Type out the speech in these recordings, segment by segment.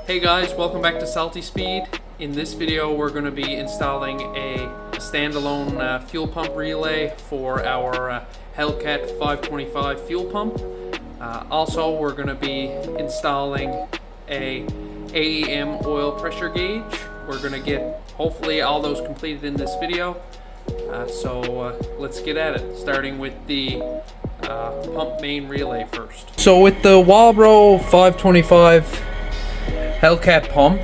Hey guys, welcome back to Salty Speed. In this video we're going to be installing a standalone fuel pump relay for our Hellcat 525 fuel pump. Also we're going to be installing a AEM oil pressure gauge. We're going to get hopefully all those completed in this video. So let's get at it, starting with the pump main relay first. So with the Walbro 525 Hellcat pump,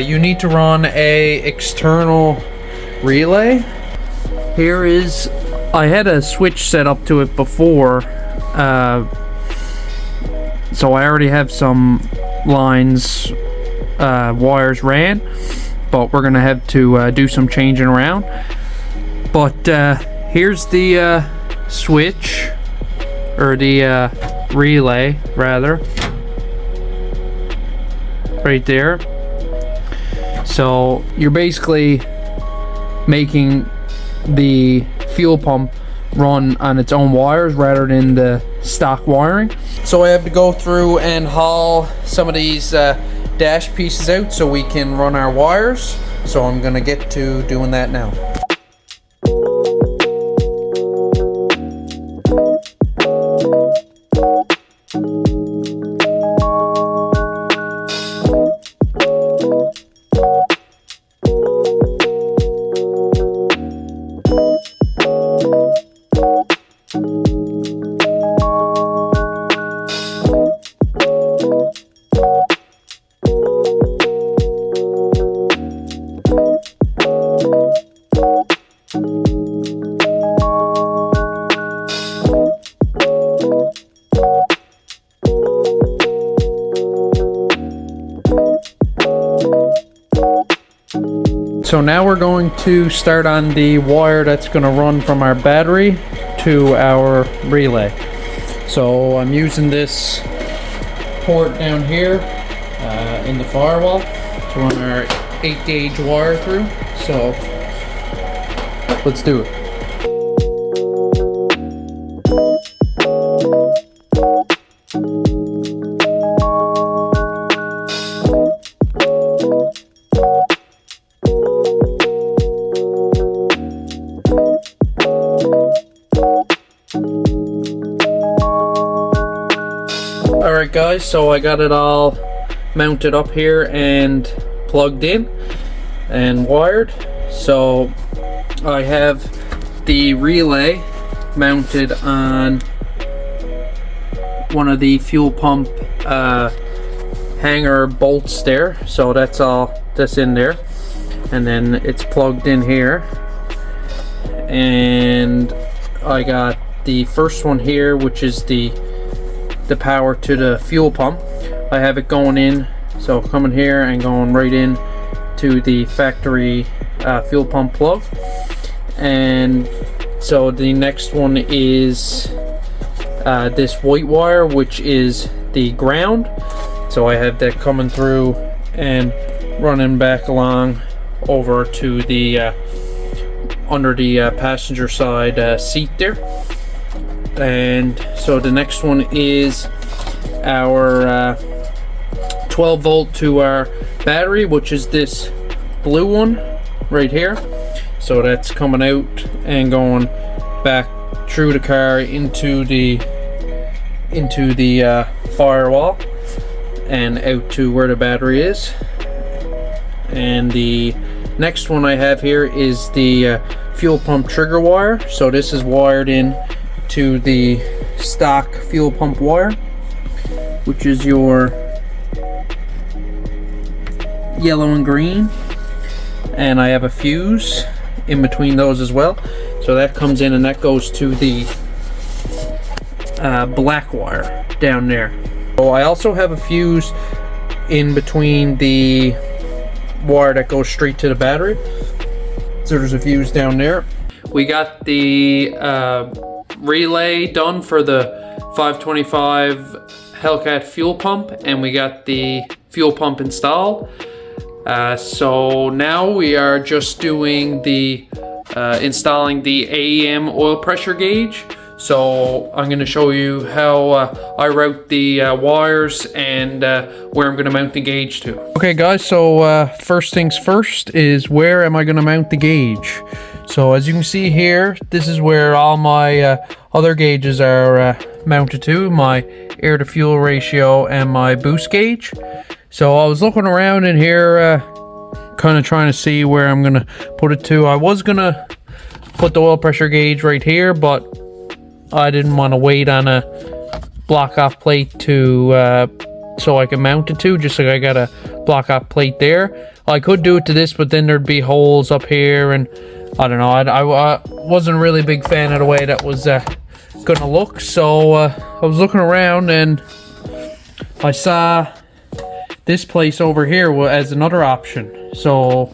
you need to run a external relay. I had a switch set up to it before, so I already have some lines, wires ran, but we're gonna have to do some changing around. But here's the switch, or the relay rather, right there. So you're basically making the fuel pump run on its own wires rather than the stock wiring. So I have to go through and haul some of these dash pieces out so we can run our wires. So I'm gonna get to doing that now. So now we're going to start on the wire that's going to run from our battery to our relay. So I'm using this port down here in the firewall to run our 8-gauge wire through. So let's do it. Alright guys, so I got it all mounted up here and plugged in and wired. So I have the relay mounted on one of the fuel pump hanger bolts there. So that's all that's in there. And then it's plugged in here. And I got the first one here, which is the power to the fuel pump. I have it going in, so coming here and going right in to the factory fuel pump plug. And so the next one is this white wire, which is the ground. So I have that coming through and running back along over to the under the passenger side seat there. And so the next one is our 12 volt to our battery, which is this blue one right here. So that's coming out and going back through the car into the firewall and out to where the battery is. And the next one I have here is the fuel pump trigger wire. So this is wired in to the stock fuel pump wire, which is your yellow and green, and I have a fuse in between those as well. So that comes in and that goes to the black wire down there. So I also have a fuse in between the wire that goes straight to the battery. So there's a fuse down there. We got the relay done for the 525 Hellcat fuel pump, and we got the fuel pump installed. So now we are just doing the installing the AEM oil pressure gauge. So I'm going to show you how I route the wires and where I'm going to mount the gauge to. Okay guys, so first things first is where am I going to mount the gauge? So as you can see here, this is where all my other gauges are mounted to, my air to fuel ratio and my boost gauge. So I was looking around in here kind of trying to see where I'm going to put it to. I was going to put the oil pressure gauge right here, but I didn't want to wait on a block off plate to so I can mount it to, just like I got a block off plate there. I could do it to this, but then there'd be holes up here, and I don't know, I wasn't a really big fan of the way that was gonna look. So I was looking around and I saw this place over here as another option, so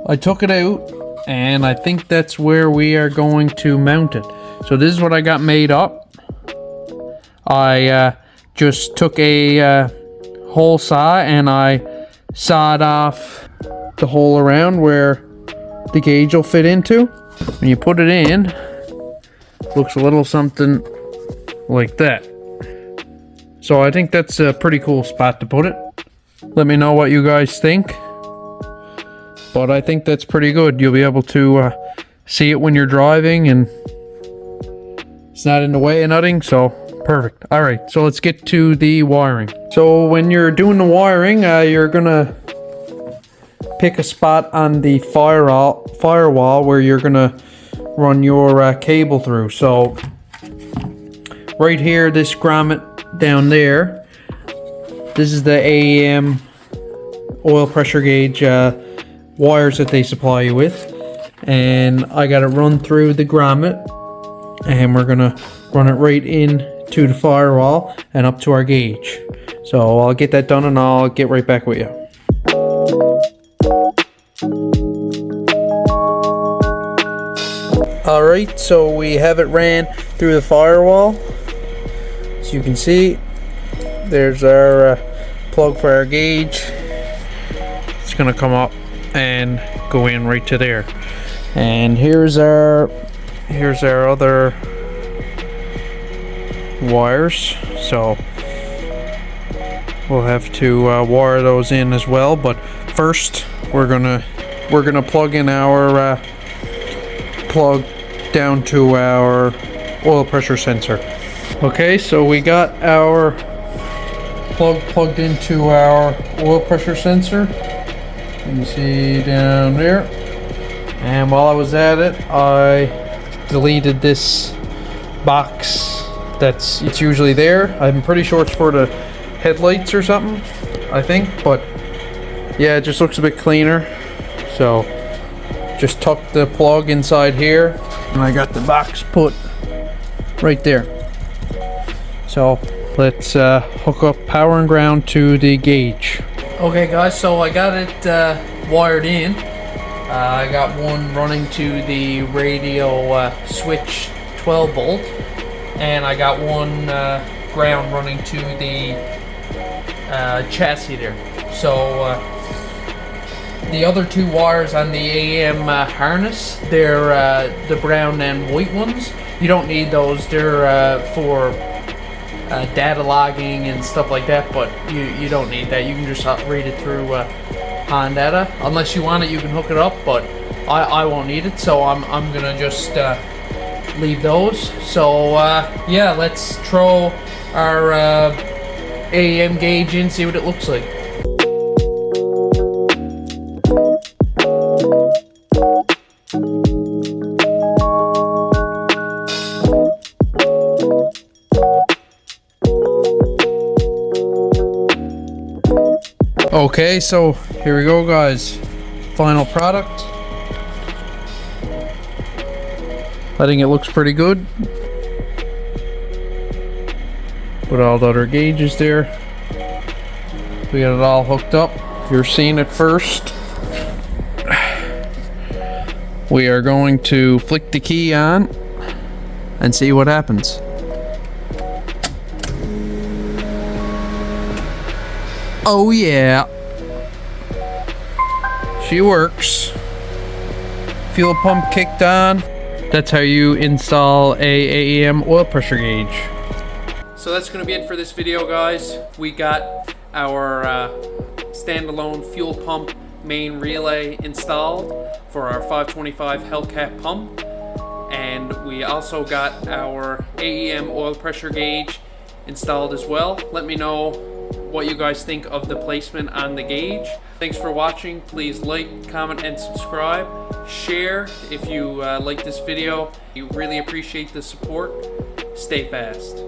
I took it out and I think that's where we are going to mount it. So this is what I got made up. I just took a hole saw and I sawed off the hole around where the gauge will fit into. When you put it in, it looks a little something like that. So I think that's a pretty cool spot to put it. Let me know what you guys think. But I think that's pretty good. You'll be able to see it when you're driving, and it's not in the way of nothing, so perfect. All right, so let's get to the wiring. So when you're doing the wiring, you're gonna pick a spot on the firewall where you're gonna run your cable through. So right here, this grommet down there, this is the AEM oil pressure gauge wires that they supply you with, and I got it run through the grommet, and we're gonna run it right in to the firewall and up to our gauge. So I'll get that done and I'll get right back with you. Alright, so we have it ran through the firewall. As you can see, there's our plug for our gauge. It's gonna come up and go in right to there. And here's our other wires. So we'll have to wire those in as well. But first, we're gonna plug in our plug down to our oil pressure sensor. Okay, so we got our plug plugged into our oil pressure sensor. You can see down there. And while I was at it, I deleted this box it's usually there. I'm pretty sure it's for the headlights or something, I think, but yeah, it just looks a bit cleaner. So just tuck the plug inside here, and I got the box put right there. So let's hook up power and ground to the gauge. Okay guys, so I got it wired in. I got one running to the radio switch 12 volt, and I got one ground running to the chassis there. So the other two wires on the AM harness, they're the brown and white ones. You don't need those. They're for data logging and stuff like that, but you don't need that. You can just read it through on data. Unless you want it, you can hook it up, but I won't need it, so I'm gonna just leave those. So yeah, let's throw our AM gauge in, see what it looks like. Okay, so here we go guys, final product. I think it looks pretty good. Put all the other gauges there. We got it all hooked up. You're seeing it first. We are going to flick the key on and see what happens. Oh yeah, she works. Fuel pump kicked on. that's how you install a AEM oil pressure gauge. So that's going to be it for this video, guys. We got our standalone fuel pump main relay installed for our 525 Hellcat pump, and we also got our AEM oil pressure gauge installed as well. Let me know what you guys think of the placement on the gauge. Thanks for watching. Please like, comment, and subscribe. Share if you like this video. We really appreciate the support. Stay fast.